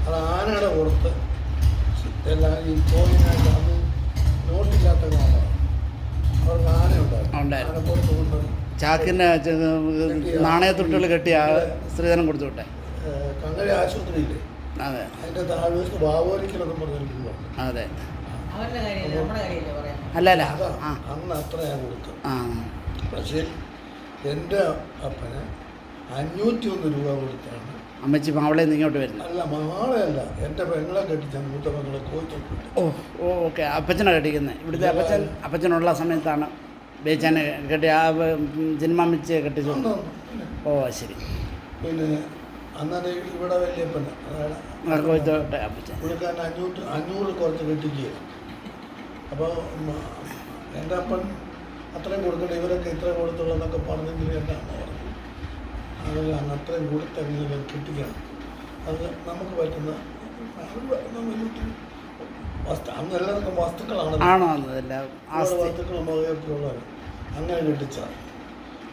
അത് ആനയുടെ പുറത്ത് എല്ലാം ഈ കോയിനായിട്ട് അത് നോട്ടില്ലാത്ത കാലമാണ്. അവർക്ക് ആനയുണ്ടായിരുന്നു. ആനപ്പുറത്ത് കൊണ്ട് ചാക്കിൻ്റെ നാണയത്തുട്ടുകൾ കെട്ടി സ്ത്രീധനം കൊടുത്തു വിട്ടെ. കങ്ങര ആശുപത്രിയില്ലേ, അതെ, അതിൻ്റെ താഴ്വശത്ത് ബാബോരിക്കലെന്ന് പറഞ്ഞിരിക്കുന്നു. അതെ, അല്ല അന്ന് അത്രയാണ് കൊടുത്തത്. പക്ഷേ എൻ്റെ അപ്പന് 501 രൂപ കൊടുത്താണ് അമ്മച്ചി മാവളെ ഇങ്ങോട്ട് വരുന്നത്. അല്ല, മാളയല്ല, എൻ്റെ പെങ്ങളെ കെട്ടിച്ച മൂത്ത പെങ്ങളെ കോയിച്ചിട്ടുണ്ട്. ഓക്കെ, അപ്പച്ചനെ കെട്ടിക്കുന്നത്. ഇവിടുത്തെ അപ്പച്ചനുള്ള സമയത്താണ് ബേച്ചാനെ കെട്ടി ജന്മമ്മച്ചിയെ കെട്ടിച്ചു. ശരി. പിന്നെ അന്നേരം ഇവിടെ വലിയപ്പന കോയിച്ചോട്ടെ അപ്പച്ചൻ പുള്ളിക്കാരൻ 500 കുറച്ച് കെട്ടിക്കുക. അപ്പോൾ എൻ്റെ അപ്പൻ അത്രയും കൊടുക്കട്ടെ, ഇവരൊക്കെ ഇത്രയും കൊടുത്തുള്ളതെന്നൊക്കെ പറഞ്ഞെങ്കിൽ എൻ്റെ അമ്മ പറഞ്ഞു അതെല്ലാം അത്രയും കൊടുത്തെങ്കിലും കിട്ടിക്കണം. അത് നമുക്ക് പറ്റുന്ന അന്ന് എല്ലാവർക്കും വസ്തുക്കളാണ്, വസ്തുക്കളും വകയൊക്കെ ഉള്ളത്. അങ്ങനെ കെട്ടിച്ചാൽ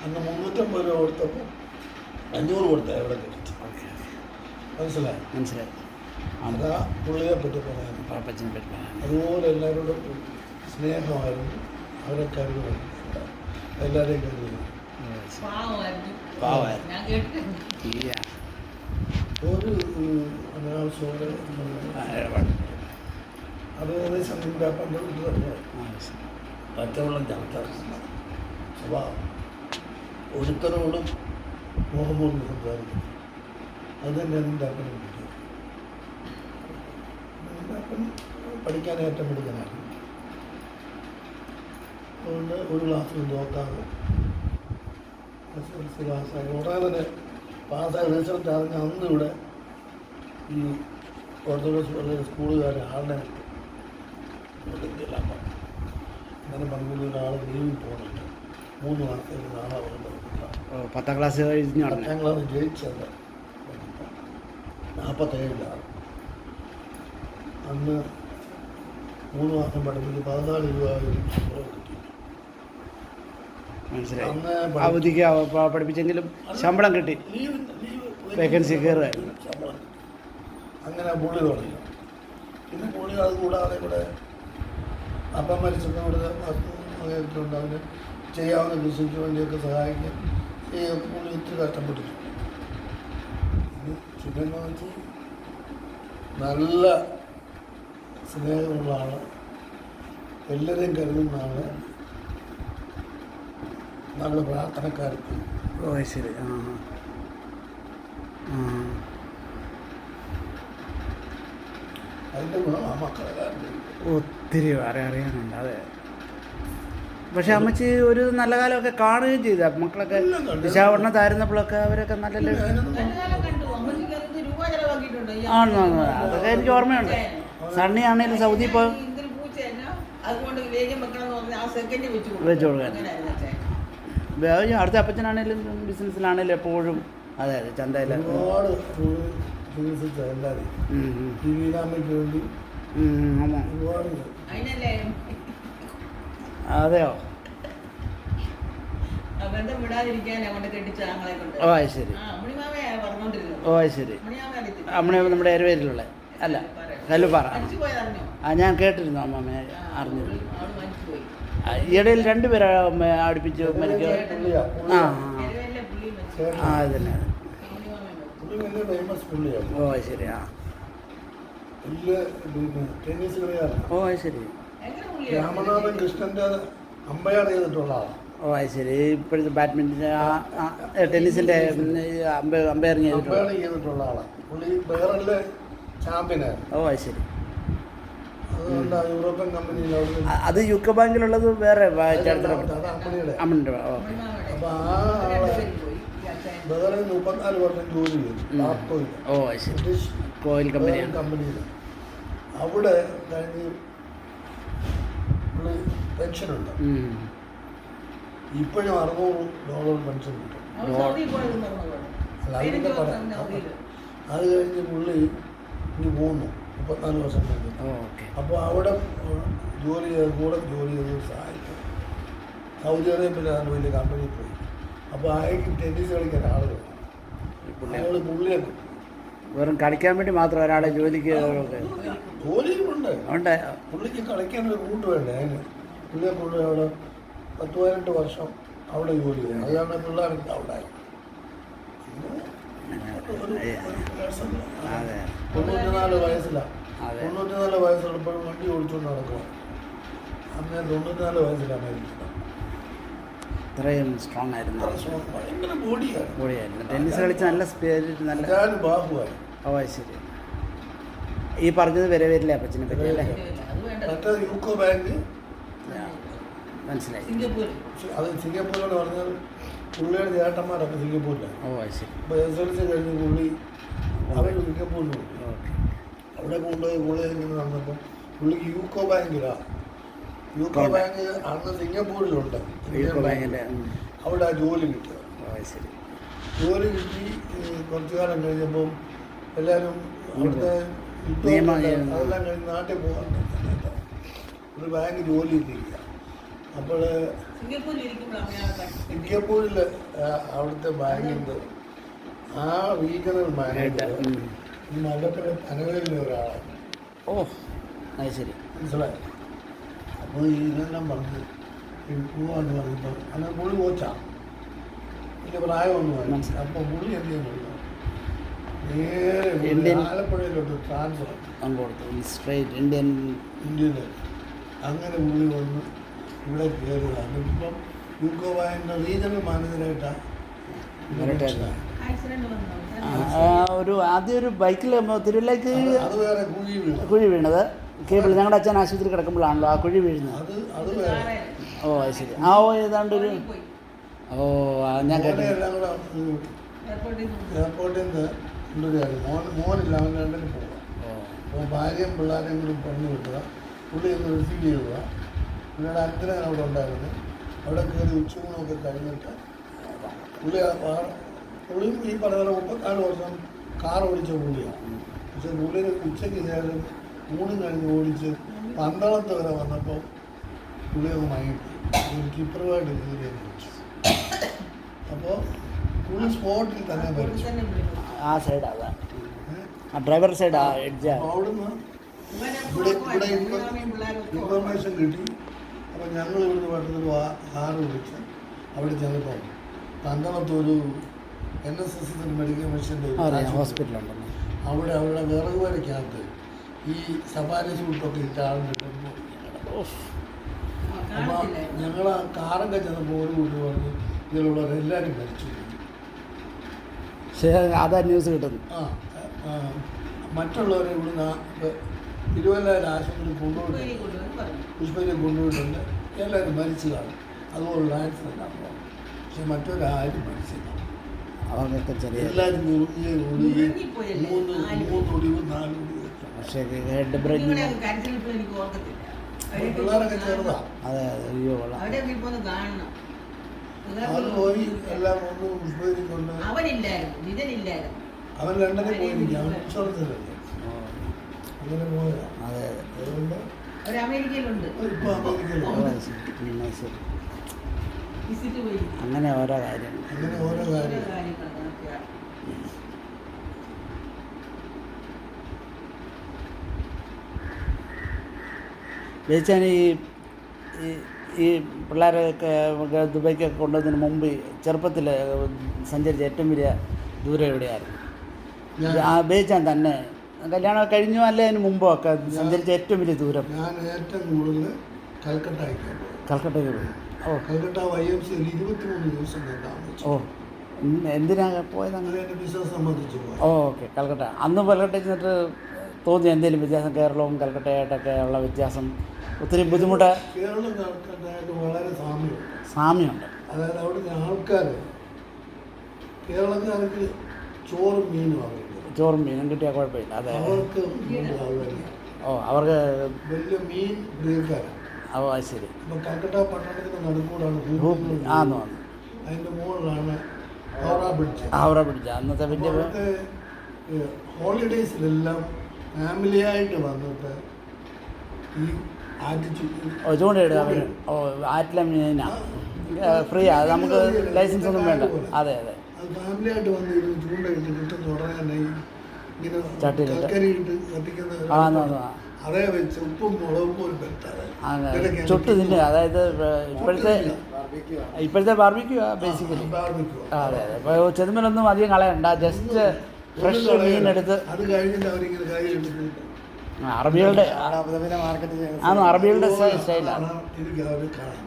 അന്ന് 350 രൂപ കൊടുത്തപ്പോൾ 500 കൊടുത്താൽ എവിടെ കെട്ടിച്ചു. മനസ്സിലായി. അതാ പുള്ളിയെ പറ്റി പറയാൻ. അതുപോലെ എല്ലാവരോടും സ്നേഹമായിരുന്നു, അവരെ കരുതുന്നു, എല്ലാവരെയും കരുതുന്നു. ഒരു അനാവശ്യം അത് ഏകദേശം നിൻ്റെ അപ്പൻ്റെ വീട്ടിൽ തന്നെ പച്ചവെള്ളം ചാർത്താൻ സ്വഭാവം, ഒരുത്തരോടും മോഹമോടും സംസാരിക്കും. അത് തന്നെ നിൻ്റെ അപ്പനെ കിട്ടിയത്. നിൻ്റെ അപ്പൻ പഠിക്കാൻ ഏറ്റവും മിടുക്കനായിരുന്നു. അതുകൊണ്ട് ഒരു ക്ലാസ്സിൽ നോക്കാതെ SLC പാസ്സായി ഉടനെ തന്നെ പാസ്സായി റിസൾട്ട് അറിഞ്ഞ അന്ന് ഇവിടെ ഈ ഓർത്തഡോക്സ് പള്ളിയുടെ സ്കൂളുകാർ ആളുടെ എല്ലാം പറഞ്ഞു. അങ്ങനെ പറഞ്ഞ ഒരാൾ ലീവിൽ പോകുന്നുണ്ട്, 3 മാസത്തേക്ക് നാളെ അവരുടെ 10ാം ക്ലാസ് കഴിഞ്ഞു. 10ാം ക്ലാസ് ജയിച്ചത് 47 അന്ന് 3 മാസം പഠിപ്പിച്ച് 14 രൂപ കിട്ടി. മനസ്സിലായി. അവധിക്ക് പഠിപ്പിച്ചെങ്കിലും ശമ്പളം കിട്ടി, വേക്കൻസി കയറുമായിരുന്നു. ശമ്പളം അങ്ങനെ പുള്ളി തുടങ്ങി. പിന്നെ പുള്ളി അത് കൂടാതെ ഇവിടെ അപ്പം മരിച്ചപ്പോൾ ഇവിടെ വസ്തുണ്ട്, അവന് ചെയ്യാവുന്ന ബിസിനസ്സിന് വേണ്ടിയൊക്കെ സഹായിക്കാൻ പുള്ളി ഇത്തിരി കഷ്ടപ്പെട്ടിട്ടുണ്ട്. ചിന്നെന്ന് വെച്ചാൽ നല്ല സ്നേഹമുള്ള ആള്, എല്ലാവരെയും കരുതുന്ന ആള്, നല്ല പ്രാർത്ഥനക്കാർക്ക്. ശരി. അതിൻ്റെ ഗുണം ആ മക്കളെ ഒത്തിരി അറിയാനുണ്ട്. അതെ, പക്ഷെ അമ്മച്ചി ഒരു നല്ല കാലമൊക്കെ കാണുകയും ചെയ്ത മക്കളൊക്കെ വിശാഖപട്ടണത്തായിരുന്നപ്പോഴൊക്കെ അവരൊക്കെ നല്ല അതൊക്കെ എനിക്ക് ഓർമ്മയുണ്ട്. സണ്ണി ആണെങ്കിലും സൗദി ഇപ്പോൾ വെച്ചു കൊടുക്കാൻ. അടുത്ത അപ്പച്ചനാണേലും ബിസിനസ്സിലാണേലും എപ്പോഴും അതെ ചന്തയിൽ ഒരുപാട് ചികിത്സിച്ച എല്ലാവരും വേണ്ടി ഒരുപാട്. അതെയോ? ശരി. ശരി. അമ്മ നമ്മുടെ എരുവേരിലുള്ള അല്ല കല്ലുപാറ. ഞാൻ കേട്ടിരുന്നു, അമ്മമ്മ അറിഞ്ഞിരുന്നു. ഈയിടയിൽ 2 പേരെ അടുപ്പിച്ച് മരിക്കുക. അതന്നെ. ശരി. ശരി. രാമനാഥൻ കൃഷ്ണന്റെ അമ്പയർ ചെയ്തിട്ടുള്ള ആളാണ്. ശരി. ഇപ്പോഴത്തെ ബാഡ്മിൻ്റൺ ടെന്നീസിൻ്റെ അമ്പയറിങ് ചെയ്തിട്ടുള്ള ആളാണ് പുള്ളി. ബഹ്റൈനിലെ ചാമ്പ്യനായിരുന്നു. ശരി. അതുകൊണ്ട് യൂറോപ്യൻ കമ്പനിയിൽ അത് യുക്കോ ബാങ്കിലുള്ളത് വേറെ അമ്മയുടെ. അപ്പോൾ ആ ആളെ ബഹ്റൈനിൽ 34 വർഷം ജോലി ചെയ്തു. ബ്രിട്ടീഷ് ഓയിൽ കമ്പനിയിൽ. അവിടെ കഴിഞ്ഞ് പുള്ളി പെൻഷനുണ്ട്. ഇപ്പോഴും $600 പെൻഷൻ കിട്ടും. അത് കഴിഞ്ഞ് പുള്ളി ഇനി പോന്നു 34 വർഷം കഴിഞ്ഞു. അപ്പോൾ അവിടെ ജോലി ചെയ്ത് സഹായിക്കും. സൗദി അറേബ്യയിലാണ് വലിയ കമ്പനിയിൽ പോയി. അപ്പോൾ അയാൾക്ക് ടെന്നീസ് കളിക്കാൻ ആളുകൾ പുള്ളിയെ വെറും കളിക്കാൻ വേണ്ടി മാത്രം ഒരാളെ ജോലിക്ക് ഒക്കെ ജോലിയുമുണ്ട്. ഉണ്ട്. പുള്ളിക്ക് കളിക്കാൻ ഒരു റൂട്ട് വേണ്ടേ അതിന്. പുള്ളിയെ പുള്ളി അവിടെ 10-18 വർഷം അവിടെ ജോലി ചെയ്തു. അതാണ് പിള്ളേർക്ക് അവിടെ അതെ 94 വയസ്സിലാണ്. അതെ 94 വയസ്സുള്ളപ്പോഴും വണ്ടി ഓടിച്ചുകൊണ്ട് നടക്കുക. അന്ന് 94 വയസ്സിലാണ് മരിച്ചത്. ഇത്രയും സ്ട്രോങ് ആയിരുന്നു. ഭയങ്കര ബോഡിയാണ്. പൊളിയായിരുന്നു. ടെന്നീസ് കളിച്ച് നല്ല സ്പിരിറ്റ്, നല്ല ബാഹുവായി. ഓ ശരി. ഈ പറഞ്ഞത് വരെ വരില്ല അപ്പച്ചനെ പറ്റി അല്ലേ? മറ്റേ യൂക്കോ ബാങ്ക് മനസ്സിലായി. അത് സിംഗപ്പൂരിലെന്ന് പറഞ്ഞാൽ പുള്ളിയുടെ ചേട്ടന്മാരൊക്കെ സിംഗപ്പൂരിലാണ്. ഓ ശരി. ഇപ്പോൾ SLC കഴിഞ്ഞ് പുള്ളി അവർ സിംഗപ്പൂരിൽ പോയി. ഓക്കെ. അവിടെ കൊണ്ടുപോയി പുള്ളി ഇങ്ങനെ നടന്നപ്പോൾ പുള്ളിക്ക് യൂക്കോ ബാങ്കിലാണ്. യൂക്കോ ബാങ്ക് അന്ന് സിംഗപ്പൂരിലുണ്ട്. യൂക്കോ ബാങ്കിൻ്റെ അവിടെ ആ ജോലി കിട്ടുക. ഓ ശരി. ജോലി കിട്ടി കുറച്ചു കാലം കഴിഞ്ഞപ്പം എല്ലാവരും അവിടുത്തെ നിയമം അതെല്ലാം കഴിഞ്ഞ് നാട്ടിൽ പോകാൻ ഒരു ബാങ്ക് ജോലി കിട്ടിയില്ല. അപ്പോൾ സിംഗപ്പൂരിൽ അവിടുത്തെ ബാങ്കിൻ്റെ ആ റീജിയണൽ മാനേജർ ഈ മലപ്പുഴ പനവേലിലെ ഒരാളാണ്. ഓ അത് ശരി. മനസ്സിലായി. അപ്പോൾ ഇതെല്ലാം പറഞ്ഞ് പോവാന്ന് പറഞ്ഞപ്പോൾ അങ്ങനെ പുള്ളി കോച്ചാണ്. വലിയ പ്രായമൊന്നും ആയി. അപ്പോൾ പുള്ളി എന്ത് ചെയ്യുന്നു, നേരെ ആലപ്പുഴയിലോട്ട് ട്രാൻസ്ഫർ കൊടുത്തു. സ്ട്രേറ്റ് ഇന്ത്യയിൽ അങ്ങനെ പുള്ളി വന്ന് ഇവിടെ കയറിയതാണ്. ഇപ്പം യൂക്കോ ബാങ്കിൻ്റെ റീജിയണൽ മാനേജറായിട്ടാണ്. ഒരു ആദ്യം ഒരു ബൈക്കിൽ തിരുവല്ലേക്ക് അത് വേറെ കുഴി വീണത്. കേബിൾ ഞങ്ങളുടെ അച്ഛൻ ആശുപത്രി കിടക്കുമ്പോഴാണല്ലോ ആ കുഴി വീഴുന്നത്. അത് വേറെ. ഓ അത് ശരി. ആ ഓ ഏതാണ്ട് ഒരു ഓ ഞാൻ കേട്ടു. എല്ലാം കൂടെ എയർപോർട്ടിൽ നിന്ന് മോനില്ല, അവൻ ലണ്ടനിൽ പോവുക. അപ്പോൾ ഭാര്യയും പിള്ളേരെയും കൂടി പറഞ്ഞു വിട്ടുക. പുള്ളി ഒന്ന് റിസീവ് ചെയ്യുക. പുള്ളിയുടെ അച്ഛനെ അവിടെ ഉണ്ടായിരുന്നു. അവിടെ കയറി ഉച്ചയൂണൊക്കെ കഴിഞ്ഞിട്ട് പുള്ളിയും ഈ പറഞ്ഞ 34 വർഷം കാർ ഓടിച്ച പുള്ളിയാണ്. പക്ഷെ പുള്ളി ഉച്ചയ്ക്ക് ശേഷം ഊണും കഴിഞ്ഞ് ഓടിച്ച് പന്തളത്ത് വരെ വന്നപ്പോൾ പുള്ളി ഒന്ന് മയങ്ങി ഒരു കീപ്പറുമായിട്ട് കയറി വെച്ചു. അപ്പോൾ പുള്ളി സ്പോട്ടിൽ തന്നെ മരിച്ചു. ആ സൈഡ് അതാ ആ ഡ്രൈവർ സൈഡ് ആ എഡ്ജ്. അപ്പോൾ അവിടുന്ന് ഇവിടെ ഇൻഫർമേഷൻ കിട്ടി. അപ്പോൾ ഞങ്ങൾ ഇവിടുന്ന് പെട്ടെന്ന് കാറ് വിളിച്ച് അവിടെ ചെന്നപ്പോൾ പന്തളത്തൊരു NSS മെഡിക്കൽ മിഷൻ്റെ ഹോസ്പിറ്റലുണ്ടെന്ന് അവിടെ വിറക് വരയ്ക്കകത്ത് ഈ സഫാരി സൂട്ടൊക്കെ ഇട്ട ആളുണ്ട്. അപ്പോൾ ഞങ്ങൾ ആ കാറൊക്കെ ചെന്നപ്പോൾ ഒരു കൂട്ടി പറഞ്ഞ് ഇതിലുള്ളവരെല്ലാവരും മരിച്ചു. അതാ ന്യൂസ് കിട്ടുന്നു. മറ്റുള്ളവരെ ഇവിടുന്ന് തിരുവല്ലയിൽ ആശുപത്രിയിൽ കൊണ്ടുപോയിട്ടുണ്ട്, പുഷ്പയിൽ കൊണ്ടുപോയിട്ടുണ്ട്. എല്ലാവരും മരിച്ചു കാണും. അതുപോലുള്ള ആക്സിഡൻ്റ് ആണ്. പക്ഷെ മറ്റൊരാരും മരിച്ചില്ല. അവർക്കൊക്കെ ചെറിയ എല്ലാവരും 3 ഒടിവ് 4 ഒടിവ്. പക്ഷേ ഹെഡ് ബ്രേക്ക് പിള്ളേരൊക്കെ ചെറുതാണ്. അതെ അതെ. അയ്യോ കൊള്ളാം. അത് പോയി എല്ലാം ഒന്ന് പുഷ്പയിൽ കൊണ്ട് അവൻ ലണ്ടനിൽ പോയിരിക്കും. അവൻ ഇൻഷുറൻസിലല്ലേ അങ്ങനെ പോയതാണ്. അതെ അതുകൊണ്ട് ഒരു അമേരിക്കയിലുണ്ട്. ഇപ്പോൾ അമേരിക്കയിലുണ്ട്. ശരി. അങ്ങനെ ഓരോ കാര്യം. അങ്ങനെ ഓരോ കാര്യം. ജയിച്ചാൽ ഈ പിള്ളേരൊക്കെ ദുബൈക്കൊക്കെ കൊണ്ടുവന്നതിന് മുമ്പ് ചെറുപ്പത്തിൽ സഞ്ചരിച്ച ഏറ്റവും വലിയ ദൂരം എവിടെയായിരുന്നു? ബേച്ചാൻ തന്നെ കല്യാണം കഴിഞ്ഞു അല്ലേ അതിന് മുമ്പോ ഒക്കെ സഞ്ചരിച്ച ഏറ്റവും വലിയ ദൂരം? ഞാൻ ഏറ്റവും കൂടുതൽ കൽക്കട്ടയ്ക്ക് പോയി. ഓ കൽക്കട്ട YMCA 23 ദിവസം ഞാൻ താമസിച്ചു. ഓ എന്തിനാ പോയത്? അങ്ങനെ എൻ്റെ ബിസിനസ് സംബന്ധിച്ച് പോയി. ഓ ഓക്കെ. കൽക്കട്ട അന്ന് കൽക്കട്ടയിൽ ചെന്നിട്ട് തോന്നിയ എന്തെങ്കിലും വ്യത്യാസം? കേരളവും കൽക്കട്ടയായിട്ടൊക്കെ ഉള്ള വ്യത്യാസം ഒത്തിരി ബുദ്ധിമുട്ട്? കേരളം കൽക്കട്ടയായിട്ട് വളരെ സാമ്യമുണ്ട്. അതായത് അവിടുത്തെ ആൾക്കാർ കേരളക്കാർക്ക് ചോറും മീനും അറിയില്ല. ചോറും മീനും കിട്ടിയാൽ കുഴപ്പമില്ല. അതെ. അവർക്ക് ഓ അവർക്ക് വലിയ മീൻ പ്രിയക്കാരാണ്. ഓ അത് ശരി. ഇപ്പം കൽക്കട്ട പട്ടണത്തിൻ്റെ നടുക്കൂടാണ് ആന്ന് അതിൻ്റെ മുകളിലാണ് ഹൗറ ബ്രിഡ്ജ്. അന്നത്തെ വലിയ ഹോളിഡേയ്സിലെല്ലാം ഫാമിലിയായിട്ട് വന്നിട്ട് ഈ ചൂണ്ടയിടുക. ഓ ആറ്റിലെ മീനാ ഫ്രീയാ, നമുക്ക് ലൈസൻസ് ഒന്നും വേണ്ട. അതെ അതെ. അത് ഫാമിലിയായിട്ട് വന്ന് ചൂണ്ടയിട്ട് കിട്ടുന്ന ഉടനെ തന്നെ ഈ ഇങ്ങനെ ചട്ടിയിലിട്ട്. കൽക്കരി ഇട്ട് കത്തിക്കുന്ന ഒരു ആ അടുപ്പുണ്ട്. അതേ വെച്ച് ഉപ്പും മുളകും പോലും പെട്ടാതെ ചുട്ട് തിന്നുക. അതായത് ഇപ്പോഴത്തെ ബാർബിക്യൂ ബേസിക്കലി. അതെ അതെ. ഇപ്പോൾ ചെതുമ്പലൊന്നും അധികം കളയണ്ട, ജസ്റ്റ് ഫ്രഷ് മീനെടുത്ത്. അത് കഴിഞ്ഞിട്ട് അവരിങ്ങനെ കയ്യിലെടുത്ത് അറബികളുടെ ആണോ, അറബികളുടെ സ്റ്റൈലാണ്. എനിക്ക് അവർ കാണാം.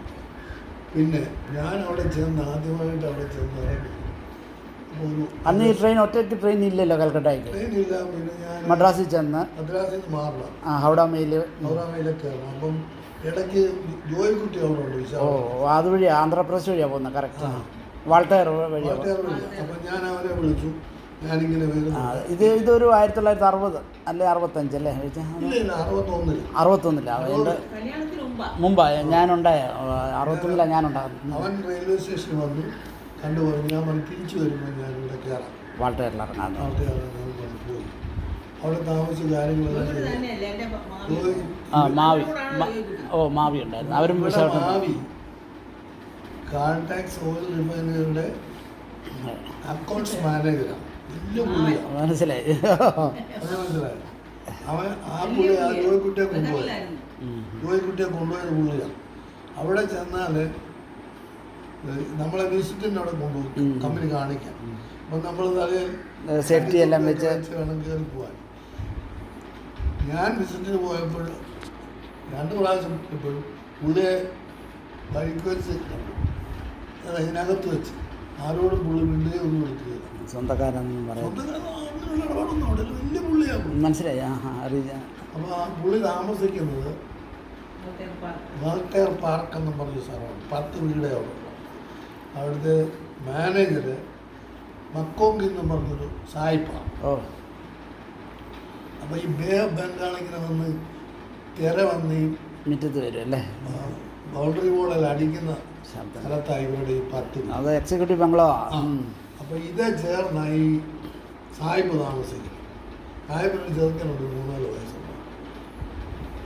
പിന്നെ ഞാൻ അവിടെ ചെന്ന് ആദ്യമായിട്ട് അവിടെ ചെന്ന് ഇറങ്ങി. അന്ന് ഈ ട്രെയിൻ ഒറ്റയ്ക്ക് ട്രെയിൻ ഇല്ലല്ലോ കൽക്കട്ടയ്ക്ക്. ട്രെയിനില്ല. പിന്നെ ഞാൻ മദ്രാസിൽ ചെന്ന് മദ്രാസിൽ നിന്ന് മാറണം, ഹൗഡ മെയിൽ. ഹൗറാമയിലൊക്കെ കയറണം. അപ്പം ഇടയ്ക്ക് ജോയിക്കുട്ടി അവിടെ ഉണ്ട്. അതുവഴി ആന്ധ്രാപ്രദേശ് വഴിയാണ് പോകുന്നത്. കറക്റ്റ് വാൾട്ടയർ വഴിയാണ്. അപ്പം ഞാൻ അവരെ വിളിച്ചു. ഞാനിങ്ങനെ വരുന്നു. ഇതൊരു 1960 അല്ലെ 65 അല്ലേ? ഇല്ല 61. 61 എൻ്റെ മുമ്പാണ് ഞാനുണ്ടായ. 61 ഞാനുണ്ടാകുന്നു. അവൻ റെയിൽവേ സ്റ്റേഷനിൽ വന്നു കണ്ടു പറഞ്ഞു. ഞാൻ പറഞ്ഞു തിരിച്ചു വരുമ്പോൾ ഞാൻ ഇവിടെ കയറാം. വാൾട്ടയറിൽ ഇറങ്ങാൻ പോയി അവിടെ താമസിച്ച കാര്യങ്ങളെല്ലാം മാവി. മാവി ഉണ്ടായിരുന്നു. അവരും മാവി കാൾടാക്സ് ഓയിൽ റിഫൈനറിയുടെ അക്കൗണ്ട്സ് മാനേജറാണ്. വലിയ പുള്ളിയാണ്. മനസ്സിലായി. മനസ്സിലായി. അവൻ ആ പുള്ളി ആ ജോയിക്കുട്ടിയെ കൊണ്ടുപോയത് പുള്ളിയാണ്. അവിടെ ചെന്നാൽ നമ്മളെ വിസിറ്റിൻ്റെ അവിടെ കൊണ്ടുപോകും കമ്പനി കാണിക്കാൻ. അപ്പം നമ്മൾ തലയിൽ സേഫ്റ്റി എല്ലാം വെച്ച് വേണം കയറി പോകാൻ. ഞാൻ വിസിറ്റിന് പോയപ്പോൾ 2 പ്രാവശ്യം എപ്പോഴും പുള്ളിയെ വഴിക്ക് വെച്ച് കണ്ടു. ഇതിനകത്ത് വെച്ച് ആരോടും പുള്ളി മിണ്ടേ ഒന്നും എടുക്കുകയില്ല. സ്വന്തക്കാരെന്നും പറയാം. അങ്ങനെയുള്ള ഇടപാടൊന്നും അവിടെ വലിയ പുള്ളിയാണ്. മനസ്സിലായി. അറിയാം. അപ്പോൾ ആ പുള്ളി താമസിക്കുന്നത് വാൾട്ടയർ പാർക്ക് എന്നും പറഞ്ഞ സ്ഥലമാണ്. 10 വീടേ അവിടെ. അവിടുത്തെ മാനേജർ മക്കോങ്കി എന്നും പറഞ്ഞൊരു സായിപ്പാണ്. അപ്പോൾ ഈ ബേ ഓഫ് ബംഗാൾ ഇങ്ങനെ വന്ന് തിര വന്ന് ഈ മുറ്റത്ത് വരും അല്ലേ? ബൗണ്ടറി ബോളിൽ അടിക്കുന്ന സ്ഥലത്തായി ഇവിടെ ഈ 10. അത് എക്സിക്യൂട്ടീവ് ബംഗ്ലോ. അപ്പോൾ ഇതേ ചേർന്ന ഈ സായിപ്പ് താമസിക്കും. സായിപ്പിന് ചെറുക്കനുണ്ട് 3-4 വയസ്സുണ്ട്.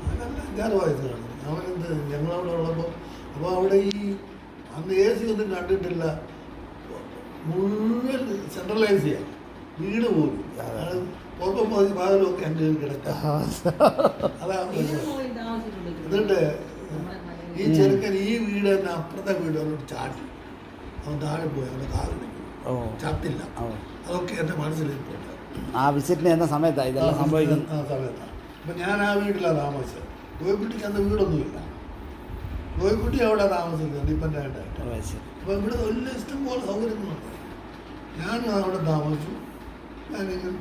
അതിനല്ല 5-6 വയസ്സ് കാണും. അവനെന്ത് ഞങ്ങളവിടെ ഉള്ളപ്പോൾ അപ്പോൾ അവിടെ ഈ അന്ന് AC ഒന്നും കണ്ടിട്ടില്ല. മുഴുവൻ സെൻട്രൽ AC-യാണ്. വീട് പോലും പുറത്തും പാതിലൊക്കെ എൻ്റെ കിടക്കാം. അതാണ്. എന്നിട്ട് ഈ ചെറുക്കൻ ഈ വീട് തന്നെ അപ്പുറത്തെ വീട് അവരോട് ചാടി. അവൻ താഴെ പോയി. അവൻ്റെ കാലിടിക്കും. ചത്തില്ല. അതൊക്കെ എൻ്റെ മനസ്സിലിരിപ്പുണ്ട്. ആ വിസിറ്റിന് എന്ന സമയത്താണ് ഇതെല്ലാം സംഭവിക്കുന്നത്. ആ സമയത്താണ്. അപ്പം ഞാൻ ആ വീട്ടിലാണ് താമസിച്ചത്. ജോയിക്കുട്ടിക്ക് അന്ന് വീടൊന്നുമില്ല. ജോയിക്കുട്ടി അവിടെ താമസിക്കുന്നത് ഡിപ്പെൻഡൻ്റ് ആയിട്ട്. അപ്പോൾ ഇവിടെ വലിയ ഇഷ്ടംപോലെ സൗകര്യങ്ങളുണ്ട്. ഞാൻ അവിടെ താമസിച്ചു. ഞാനിങ്ങനെ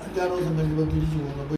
5-6 ദിവസം കഴിഞ്ഞപ്പോൾ തിരിച്ചു പോകുന്നു.